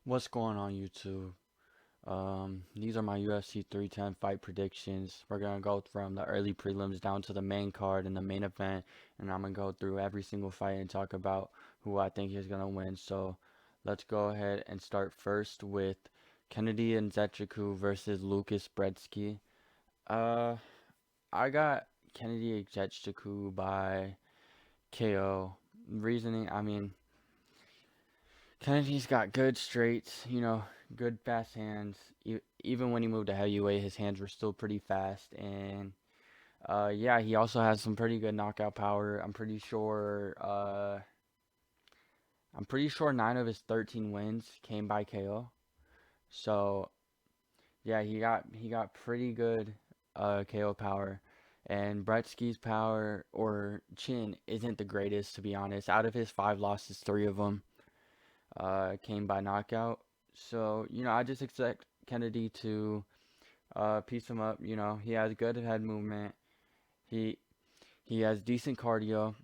What's going on YouTube? These are my UFC 310 fight predictions. We're gonna go from the early prelims down to the main card and the main event, and I'm gonna go through every single fight and talk about who I think is gonna win. So let's go ahead and start first with Kennedy and Nzechukwu versus Lucas Brzeski. Uh, I got Kennedy and Nzechukwu by KO. Reasoning, Kennedy's got good straights, good fast hands. Even when he moved to heavyweight, his hands were still pretty fast. And yeah, he also has some pretty good knockout power. I'm pretty sure 9 of his 13 wins came by KO. So yeah, he got pretty good KO power. And Bretsky's power or chin isn't the greatest, to be honest. Out of his 5 losses, 3 of them came by knockout. So, I just expect Kennedy to piece him up. He has good head movement. He he has decent cardio,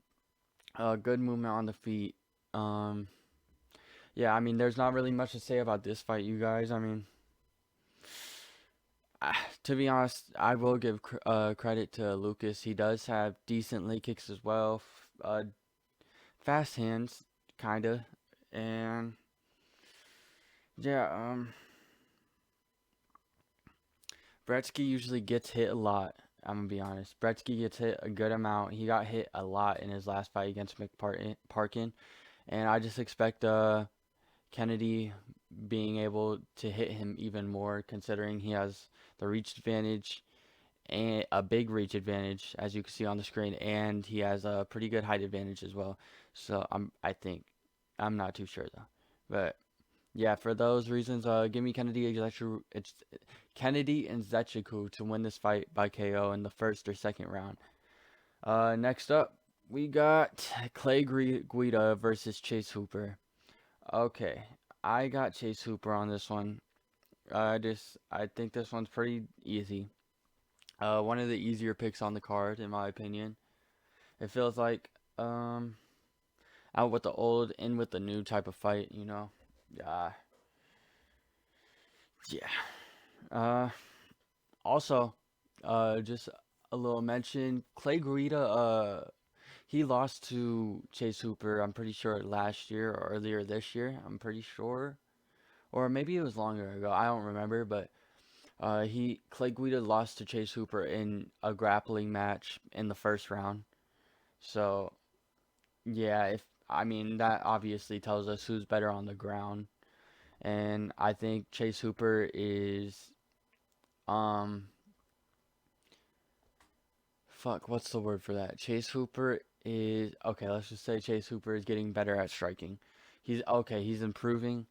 good movement on the feet. Um, yeah, there's not really much to say about this fight, you guys. To be honest, I will give credit to Lucas. He does have decent leg kicks as well, fast hands, kinda, and yeah. Bretsky usually gets hit a lot. I'm gonna be honest. Bretsky gets hit a good amount. He got hit a lot in his last fight against McParkin, and I just expect Kennedy being able to hit him even more, considering he has the reach advantage and a big reach advantage, as you can see on the screen, and he has a pretty good height advantage as well. So I think I'm not too sure though, but yeah, for those reasons, give me Kennedy and Nzechukwu to win this fight by KO in the first or second round. Next up, we got Clay Guida versus Chase Hooper. Okay, I got Chase Hooper on this one. I think this one's pretty easy. One of the easier picks on the card, in my opinion. It feels like out with the old, in with the new type of fight. Yeah, yeah. Uh, Also, just a little mention. Clay Guida, he lost to Chase Hooper. I'm pretty sure last year or earlier this year. I'm pretty sure, or maybe it was longer ago. I don't remember, but he Clay Guida lost to Chase Hooper in a grappling match in the first round. So yeah, if that obviously tells us who's better on the ground, and I think Chase Hooper is um fuck, what's the word for that? Chase Hooper is okay. Let's just say Chase Hooper is getting better at striking. He's okay. He's improving.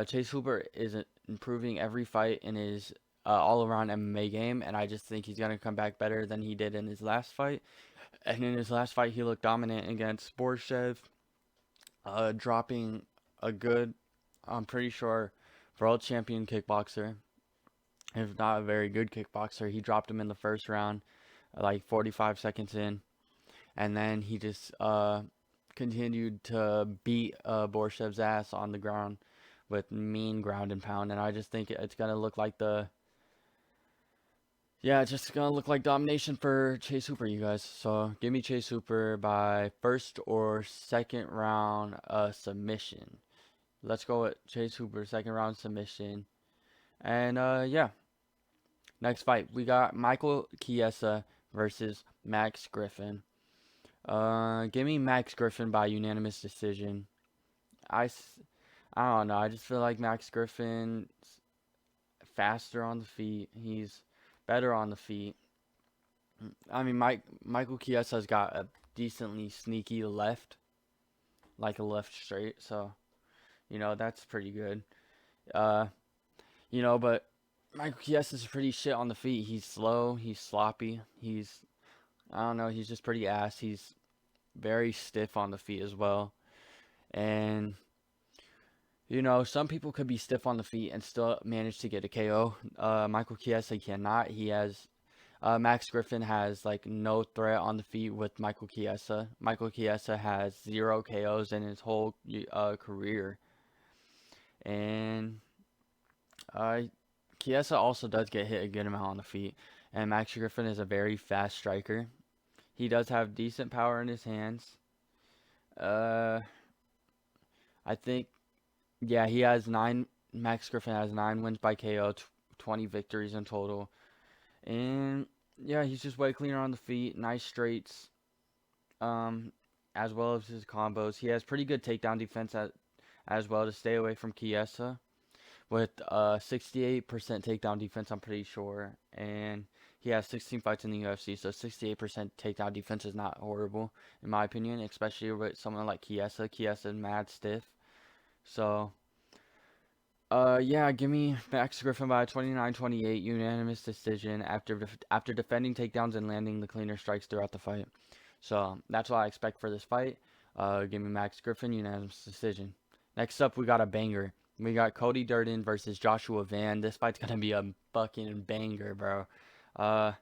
Chase Hooper is improving every fight in his all-around MMA game, and I just think he's gonna come back better than he did in his last fight. And in his last fight, he looked dominant against Borshev, dropping a good, I'm pretty sure, world champion kickboxer, if not a very good kickboxer. He dropped him in the first round, like 45 seconds in, and then he just continued to beat Borshev's ass on the ground with mean ground and pound. And I just think it's gonna look like it's just gonna look like domination for Chase Hooper, you guys. So give me Chase Hooper by first or second round submission. Let's go with Chase Hooper second round submission. And yeah, next fight we got Michael Chiesa versus Max Griffin. Give me Max Griffin by unanimous decision. I, s- I don't know. I just feel like Max Griffin's faster on the feet. He's better on the feet. Michael Chiesa's got a decently sneaky left, like a left straight. So that's pretty good. Uh, but Michael Chiesa's pretty shit on the feet. He's slow. He's sloppy. I don't know. He's just pretty ass. He's very stiff on the feet as well. And some people could be stiff on the feet and still manage to get a KO. Michael Chiesa cannot. Max Griffin has like no threat on the feet with Michael Chiesa. Michael Chiesa has 0 KOs in his whole career. And uh, Chiesa also does get hit a good amount on the feet. And Max Griffin is a very fast striker. He does have decent power in his hands. Uh, I think, yeah, he has nine. Max Griffin has 9 wins by KO, 20 victories in total. And yeah, he's just way cleaner on the feet, nice straights, um, as well as his combos. He has pretty good takedown defense as well to stay away from Chiesa with 68% takedown defense, I'm pretty sure. And he has 16 fights in the UFC, so 68% takedown defense is not horrible, in my opinion, especially with someone like Chiesa. Chiesa is mad stiff. So, yeah, give me Max Griffin by 29-28 unanimous decision after defending takedowns and landing the cleaner strikes throughout the fight. So that's what I expect for this fight. Give me Max Griffin unanimous decision. Next up, we got a banger. We got Cody Durden versus Joshua Van. This fight's gonna be a fucking banger, bro. Uh,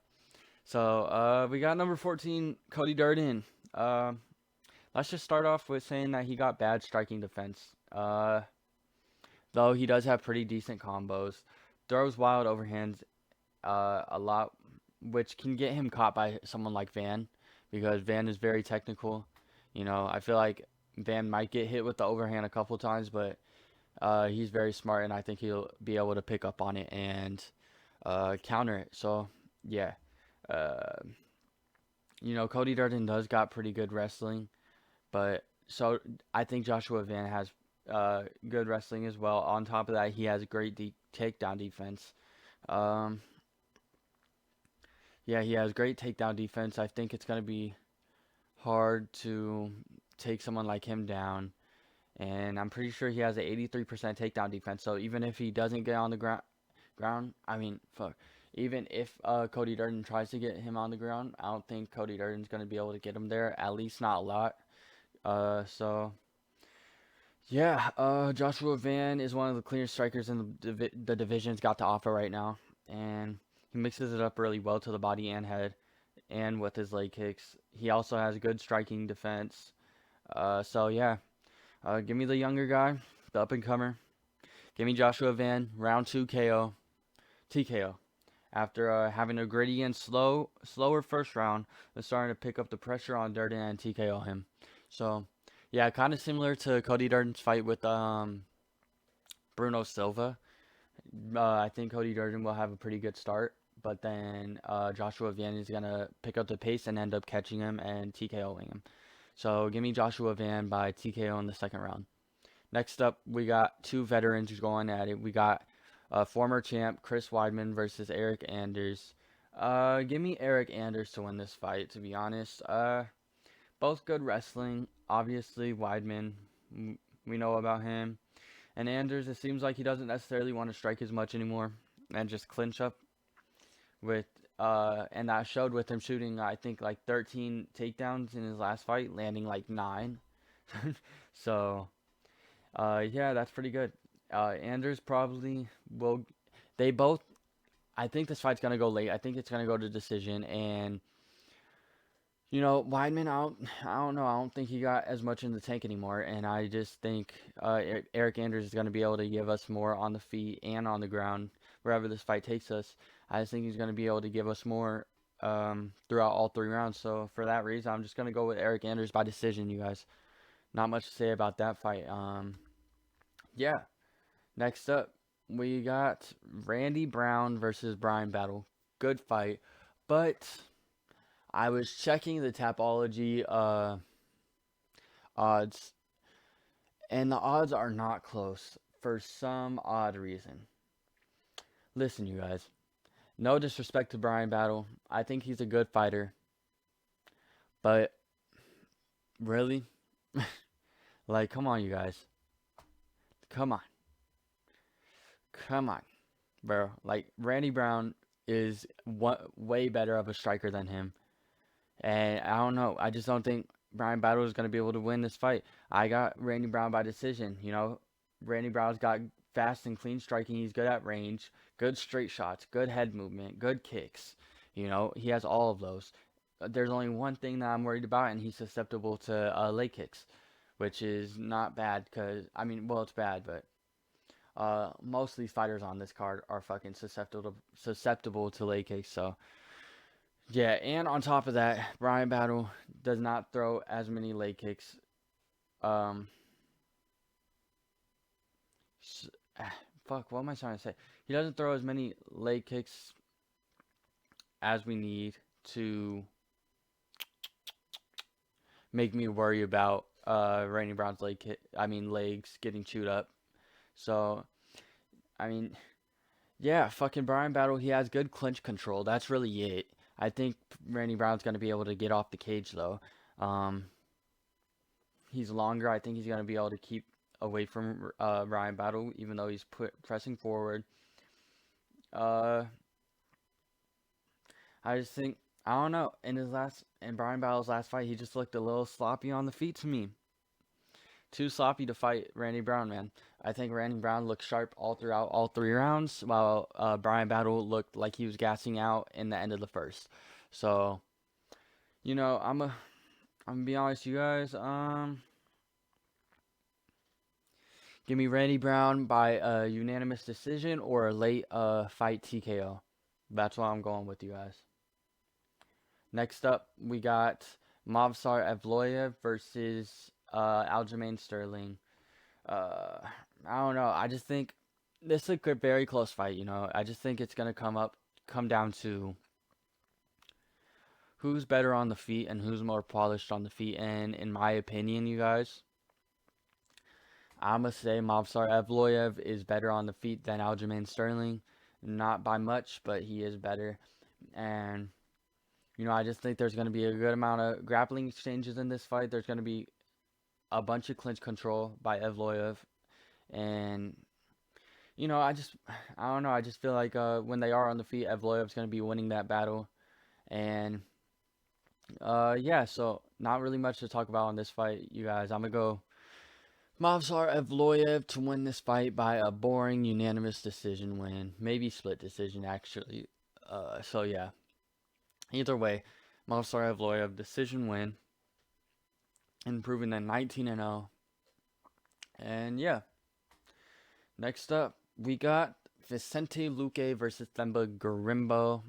we got number 14, Cody Durden. Let's just start off with saying that he got bad striking defense. Though he does have pretty decent combos, throws wild overhands a lot, which can get him caught by someone like Van, because Van is very technical. You know, I feel like Van might get hit with the overhand a couple times, but he's very smart, and I think he'll be able to pick up on it and counter it. So, yeah. Uh, Cody Durden does got pretty good wrestling, but so I think Joshua Van has good wrestling as well. On top of that, he has great takedown defense. Um, yeah, he has great takedown defense. I think it's going to be hard to take someone like him down. And I'm pretty sure he has an 83% takedown defense. So even if he doesn't get on the ground, I mean, fuck. Even if Cody Durden tries to get him on the ground, I don't think Cody Durden's going to be able to get him there. At least not a lot. So yeah, Joshua Van is one of the cleanest strikers in the division's got to offer right now, and he mixes it up really well to the body and head, and with his leg kicks. He also has good striking defense. So yeah, give me the younger guy, the up and comer. Give me Joshua Van, round 2 KO, TKO. After having a gritty and slower first round, they're starting to pick up the pressure on Durden and TKO him. So yeah, kind of similar to Cody Durden's fight with Bruno Silva. I think Cody Durden will have a pretty good start, but then Joshua Van is gonna pick up the pace and end up catching him and TKOing him. So give me Joshua Van by TKO in the second round. Next up, we got two veterans going at it. We got former champ Chris Weidman versus Eric Anders. Give me Eric Anders to win this fight, to be honest. Both good wrestling. Obviously, Weidman, we know about him. And Anders, it seems like he doesn't necessarily want to strike as much anymore and just clinch up with, and that showed with him shooting, I think, like 13 takedowns in his last fight, landing like 9. So, yeah, that's pretty good. Anders probably will, they both, I think this fight's going to go late. I think it's going to go to decision, and Weidman, I don't know. I don't think he got as much in the tank anymore, and I just think Eric Anders is going to be able to give us more on the feet and on the ground wherever this fight takes us. I just think he's going to be able to give us more throughout all 3 rounds. So for that reason, I'm just going to go with Eric Anders by decision, you guys. Not much to say about that fight. Yeah. Next up, we got Randy Brown versus Brian Battle. Good fight, but I was checking the Tapology odds, and the odds are not close for some odd reason. Listen, you guys, no disrespect to Brian Battle. I think he's a good fighter, but really? Like, come on, you guys. Come on. Come on, bro. Like, Randy Brown is way better of a striker than him. And I don't know. I just don't think Brian Battle is going to be able to win this fight. I got Randy Brown by decision. Randy Brown's got fast and clean striking. He's good at range, good straight shots, good head movement, good kicks. He has all of those. There's only one thing that I'm worried about, and he's susceptible to leg kicks, which is not bad because, I mean, well, it's bad, but Most of these fighters on this card are fucking susceptible to leg kicks. So yeah, and on top of that, Brian Battle does not throw as many leg kicks. Um, s- Fuck, what am I trying to say? He doesn't throw as many leg kicks as we need to make me worry about Randy Brown's legs getting chewed up. So I mean, yeah, fucking Brian Battle, he has good clinch control. That's really it. I think Randy Brown's gonna be able to get off the cage though. Um, he's longer. I think he's gonna be able to keep away from Brian Battle, even though he's pressing forward. Uh, I just think I don't know. In Brian Battle's last fight, he just looked a little sloppy on the feet to me. Too sloppy to fight Randy Brown, man. I think Randy Brown looked sharp all throughout all 3 rounds, while Brian Battle looked like he was gassing out in the end of the first. So, I'm gonna be honest, you guys. Give me Randy Brown by a unanimous decision or a late fight TKO. That's what I'm going with, you guys. Next up, we got Movsar Evloev versus Aljamain Sterling. Uh, I don't know. I just think this is a very close fight. I just think it's gonna come down to who's better on the feet and who's more polished on the feet. And in my opinion, you guys, I'm gonna say Movsar Evloev is better on the feet than Aljamain Sterling. Not by much, but he is better. And I just think there's gonna be a good amount of grappling exchanges in this fight. There's gonna be a bunch of clinch control by Evloev, and I don't know. I just feel like when they are on the feet, Evloev's going to be winning that battle. And yeah, so not really much to talk about on this fight, you guys. I'm going to go Movsar Evloev to win this fight by a boring unanimous decision win. Maybe split decision, actually. So yeah. Either way, Movsar Evloev decision win. Improving to 19-0. And yeah. Next up, we got Vicente Luque versus Themba Gorimbo.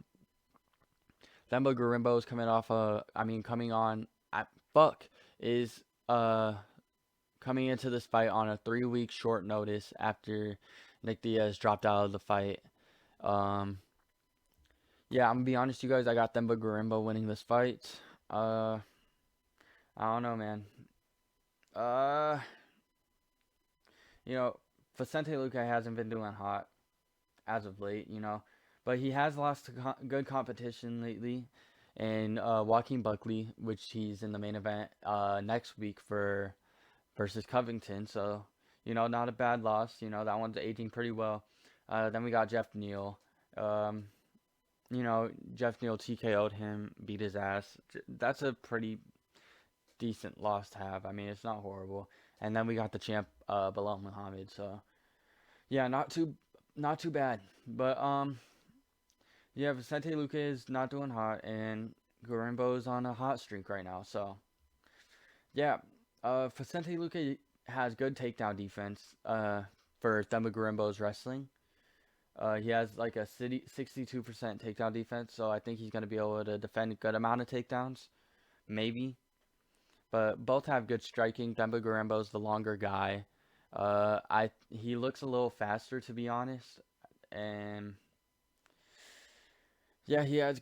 Themba Gorimbo is coming on at fuck is coming into this fight on a 3 week short notice after Nick Diaz dropped out of the fight. Yeah, I'm gonna be honest, you guys. I got Themba Gorimbo winning this fight. I don't know, man. Uh, Vicente Luque hasn't been doing hot as of late. But he has lost to good competition lately. And Joaquin Buckley, which he's in the main event next week versus Covington. So, not a bad loss. That one's aging pretty well. Then we got Jeff Neal. Um, Jeff Neal TKO'd him, beat his ass. That's a pretty decent loss to have. I mean, it's not horrible. And then we got the champ, Belal Muhammad. So, yeah, not too bad. But yeah, Vicente Luque is not doing hot, and Gorimbo is on a hot streak right now. So yeah, Vicente Luque has good takedown defense. For Themba Gorimbo's wrestling, he has like a 62% takedown defense. So I think he's gonna be able to defend a good amount of takedowns, maybe. But both have good striking. Themba Gorimbo's the longer guy. He looks a little faster, to be honest, and yeah, he has.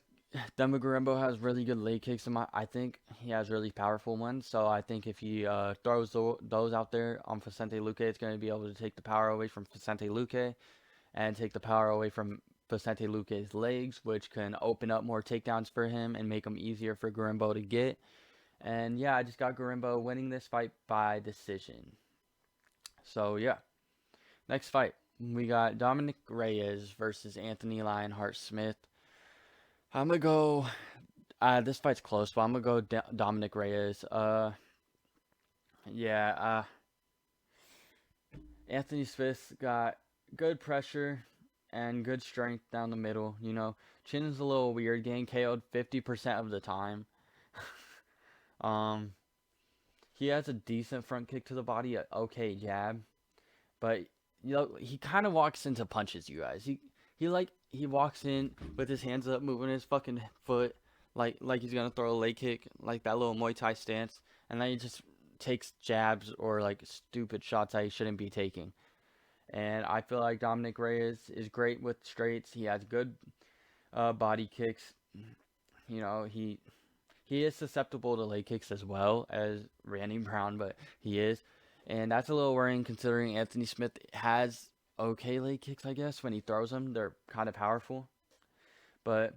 Themba Gorimbo has really good leg kicks. I think he has really powerful ones. So I think if he throws those out there on Vicente Luque, it's going to be able to take the power away from Vicente Luque and take the power away from Vicente Luque's legs, which can open up more takedowns for him and make them easier for Gorimbo to get. And yeah, I just got Gorimbo winning this fight by decision. So yeah, next fight we got Dominic Reyes versus Anthony Lionheart Smith. I'm gonna go. This fight's close, but I'm gonna go Dominic Reyes. Yeah. Anthony Smith got good pressure and good strength down the middle. Chin is a little weird, getting KO'd 50% of the time. um, he has a decent front kick to the body, a okay jab, but he kind of walks into punches, you guys. He walks in with his hands up, moving his fucking foot, like he's gonna throw a leg kick, like that little Muay Thai stance, and then he just takes jabs or like stupid shots that he shouldn't be taking. And I feel like Dominic Reyes is great with straights. He has good body kicks. You know, he is susceptible to leg kicks as well as Randy Brown, but he is. And that's a little worrying considering Anthony Smith has okay leg kicks, I guess. When he throws them, they're kind of powerful. But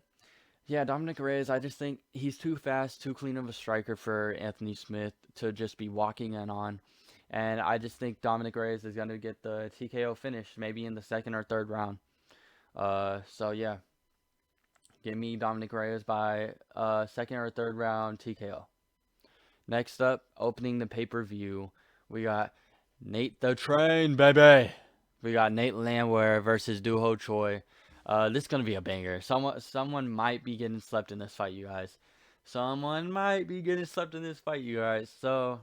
yeah, Dominic Reyes, I just think he's too fast, too clean of a striker for Anthony Smith to just be walking in on. And I just think Dominic Reyes is going to get the TKO finish, maybe in the second or third round. So yeah, give me Dominic Reyes by second or third round TKO. Next up, opening the pay-per-view, we got Nate the Train, baby. We got Nate Landwehr versus Doo-Ho Choi. This is gonna be a banger. Someone might be getting slept in this fight, you guys. Someone might be getting slept in this fight, you guys. So,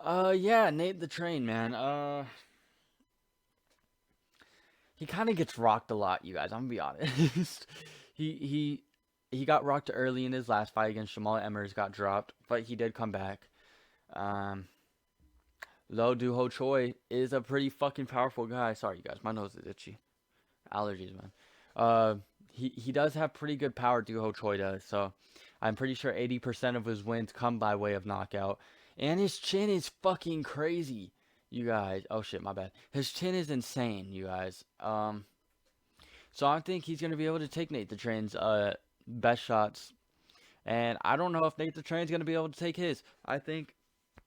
yeah, Nate the Train, man. He kind of gets rocked a lot, you guys. I'm gonna be honest. he he got rocked early in his last fight against Jamal Emmers, got dropped, but he did come back. Um, Lo Doo-Ho Choi is a pretty fucking powerful guy. Sorry, you guys, my nose is itchy. Allergies, man. Uh, he does have pretty good power. Doo-Ho Choi does. So I'm pretty sure 80% of his wins come by way of knockout, and his chin is fucking crazy, you guys. Oh shit, my bad. His chin is insane, you guys. So I think he's gonna be able to take Nate the Train's best shots, and I don't know if Nate the Train's gonna be able to take his. I think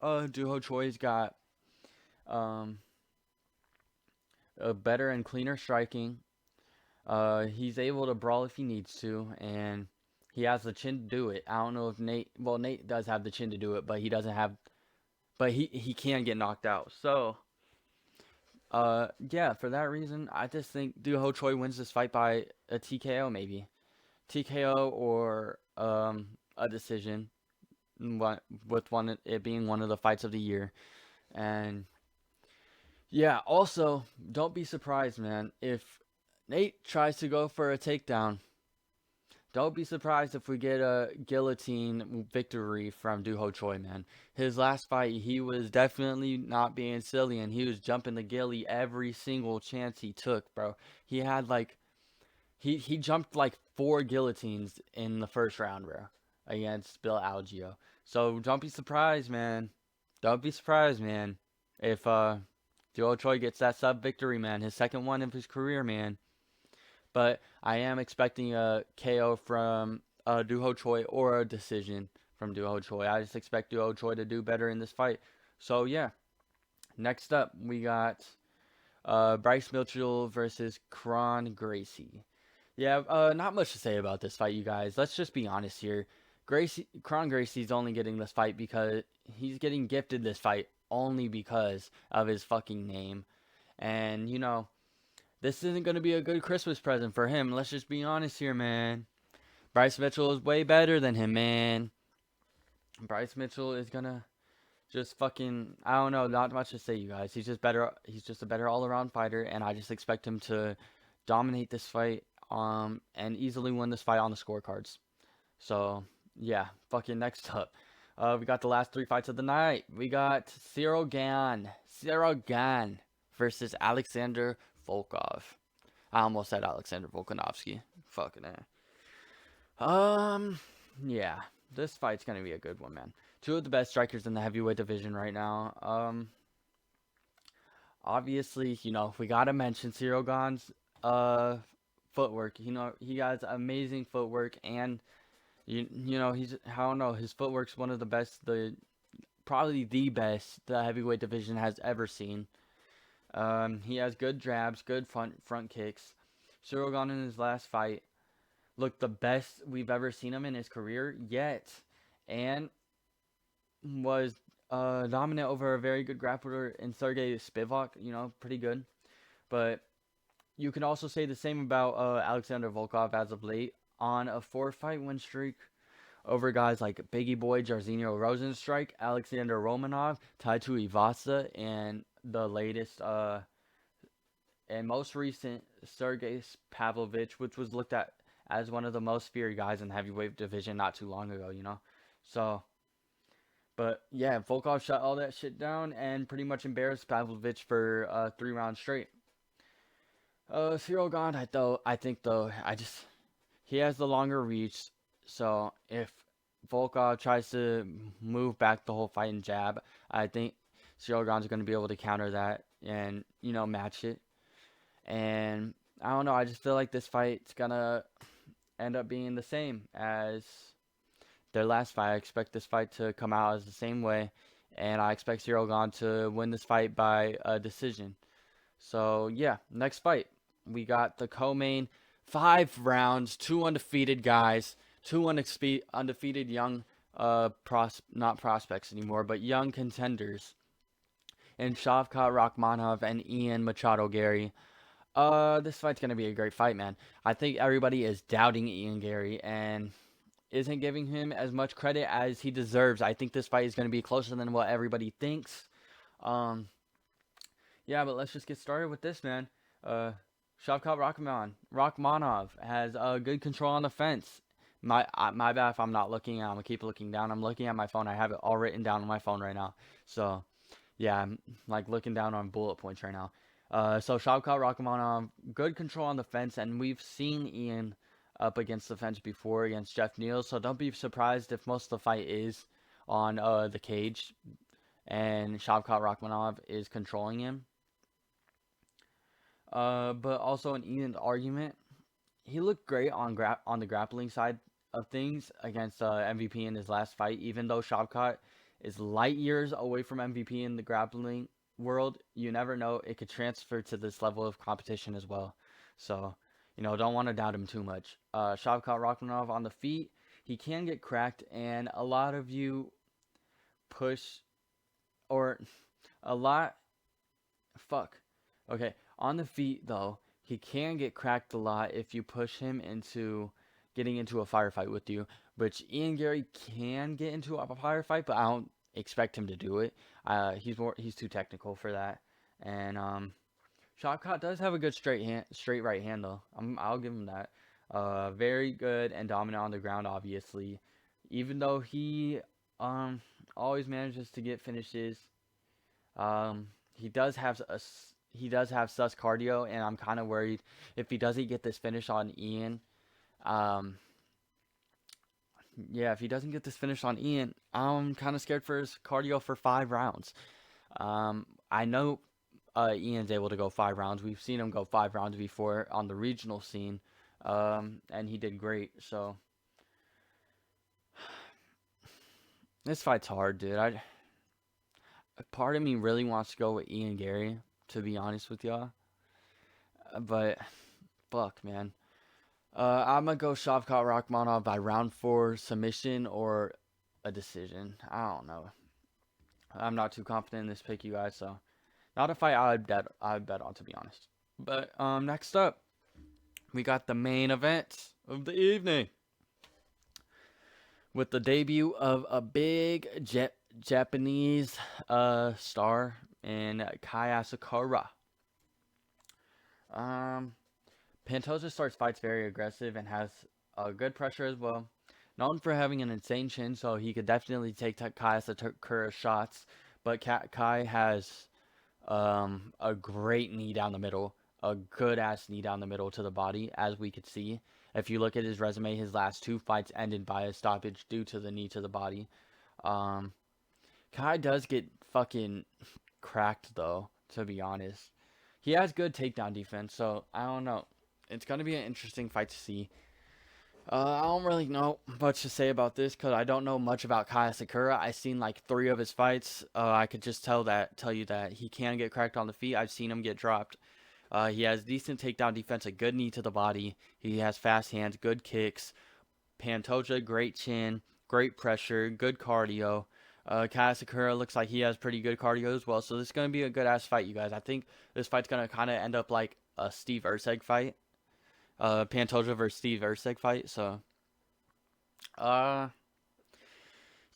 Doo-Ho Choi's got um a better and cleaner striking. He's able to brawl if he needs to, and he has the chin to do it. I don't know if Nate. Well, Nate does have the chin to do it, but he doesn't have. But he can get knocked out. So, yeah, for that reason, I just think Doo-Ho Choi wins this fight by a TKO, maybe TKO or a decision. With one it being one of the fights of the year, and yeah. Also, don't be surprised, man, if Nate tries to go for a takedown. Don't be surprised if we get a guillotine victory from Doo-Ho Choi, man. His last fight, he was definitely not being silly, and he was jumping the gilly every single chance he took, bro. He had like he jumped like 4 guillotines in the first round, bro, against Bill Algeo. So don't be surprised, man. Don't be surprised, man. If Doo-Ho Choi gets that sub victory, man, his second one of his career, man. But I am expecting a KO from Doo-Ho Choi or a decision from Doo-Ho Choi. I just expect Doo-Ho Choi to do better in this fight. So yeah. Next up, we got Bryce Mitchell versus Kron Gracie. Yeah, not much to say about this fight, you guys. Let's just be honest here. Kron Gracie's only getting this fight because he's getting gifted this fight only because of his fucking name. And, you know, this isn't going to be a good Christmas present for him. Let's just be honest here, man. Bryce Mitchell is way better than him, man. Bryce Mitchell is going to just fucking, I don't know, not much to say, you guys. He's just better. He's just a better all-around fighter, and I just expect him to dominate this fight and easily win this fight on the scorecards. So, yeah, fucking next up. We got the last 3 fights of the night. We got Cyril Gane versus Alexander Volkov. I almost said Alexander Volkanovski. Fucking yeah. This fight's gonna be a good one, man. 2 of the best strikers in the heavyweight division right now. Obviously, you know, we gotta mention Cyril Gane's footwork. You know, he has amazing footwork, and you know, I don't know, his footwork's one of the best, probably the best the heavyweight division has ever seen. He has good jabs, good front kicks. Cyril Gane in his last fight looked the best we've ever seen him in his career yet, and was dominant over a very good grappler in Sergey Spivak. You know, pretty good. But you can also say the same about Alexander Volkov as of late, on a 4-fight win streak over guys like Biggie Boy, Jairzinho Rozenstruik, Alexander Romanov, Taito Ivasa, and the latest and most recent Sergey Pavlovich, which was looked at as one of the most feared guys in the heavyweight division not too long ago, you know. So, but yeah, Volkov shut all that shit down and pretty much embarrassed Pavlovich for 3 rounds straight. Cyril Gane, I think though, he has the longer reach. So if Volkov tries to move back the whole fight and jab, I think Cyril Gane's going to be able to counter that and match it. And I don't know. I just feel like this fight's gonna end up being the same as their last fight. I expect this fight to come out as the same way, and I expect Cyril Gane to win this fight by a decision. So yeah, next fight we got the co-main, 5 rounds, two undefeated guys, two undefeated young not prospects anymore, but young contenders, and Shavkat Rakhmonov and Ian Machado Gary. This fight's gonna be a great fight, man. I think everybody is doubting Ian Gary and isn't giving him as much credit as he deserves. I think this fight is gonna be closer than what everybody thinks. Um, yeah, but let's just get started with this, man. Uh, Shavkat Rakhmonov has good control on the fence. My bad if I'm not looking. I'm gonna keep looking down. I'm looking at my phone. I have it all written down on my phone right now. So yeah, I'm like looking down on bullet points right now. So Shavkat Rakhmonov, good control on the fence, and we've seen Ian up against the fence before against Jeff Neal. So don't be surprised if most of the fight is on the cage, and Shavkat Rakhmonov is controlling him. But also in Ian's argument, he looked great on the grappling side of things against MVP in his last fight. Even though Shavkat is light years away from MVP in the grappling world, you never know, it could transfer to this level of competition as well. So, don't want to doubt him too much. Shavkat Rakhmonov on the feet, he can get cracked, and a lot of you push or a lot. Fuck. Okay, on the feet though, he can get cracked a lot if you push him into getting into a firefight with you, which Ian Gary can get into a firefight, but I don't expect him to do it. He's too technical for that. And Shavkat does have a good straight right hand though. I'll give him that. Very good and dominant on the ground, obviously. Even though he always manages to get finishes, he does have sus cardio, and I'm kind of worried if he doesn't get this finish on Ian. Um, yeah, if he doesn't get this finish on Ian, I'm kind of scared for his cardio for 5 rounds. I know Ian's able to go 5 rounds. We've seen him go 5 rounds before on the regional scene, and he did great. So this fight's hard, dude. Part of me really wants to go with Ian Gary, to be honest with y'all. But fuck, man. I'm gonna go Shavkat Rakhmonov by round 4 submission or a decision. I don't know. I'm not too confident in this pick, you guys. So not a fight I'd bet on, to be honest. But next up, we got the main event of the evening with the debut of a big Japanese star in Kai Asakura. Pantoja starts fights very aggressive and has good pressure as well. Known for having an insane chin, so he could definitely take Kai Asakura's shots. But Kai has a great knee down the middle, a good ass knee down the middle to the body, as we could see. If you look at his resume, his last 2 fights ended by a stoppage due to the knee to the body. Kai does get fucking cracked though, to be honest. He has good takedown defense, so I don't know. It's going to be an interesting fight to see. I don't really know much to say about this because I don't know much about Kai Asakura. I've seen like 3 of his fights. I could just tell you that he can get cracked on the feet. I've seen him get dropped. He has decent takedown defense, a good knee to the body. He has fast hands, good kicks. Pantoja, great chin, great pressure, good cardio. Kai Asakura looks like he has pretty good cardio as well. So this is going to be a good ass fight, you guys. I think this fight's going to kind of end up like a Steve Erceg fight. Pantoja versus Steve Erceg fight. So, yeah,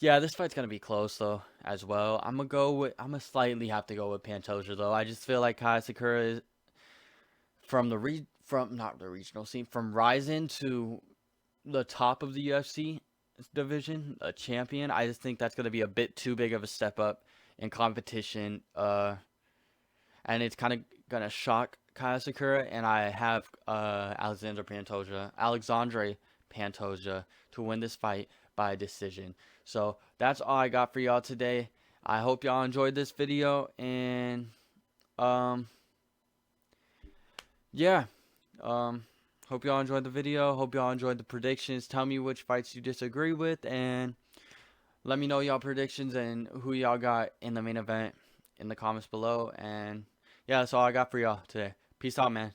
this fight's gonna be close though as well. I'm gonna slightly have to go with Pantoja though. I just feel like Kai Sakura from from not the regional scene, from rising to the top of the UFC division, a champion. I just think that's going to be a bit too big of a step up in competition. And it's kind of going to shock Asakura, and I have Alexandre Pantoja to win this fight by decision. So that's all I got for y'all today. I hope y'all enjoyed this video, and um yeah. Hope y'all enjoyed the video. Hope y'all enjoyed the predictions. Tell me which fights you disagree with, and let me know y'all predictions and who y'all got in the main event in the comments below. And yeah, that's all I got for y'all today. Peace out, man.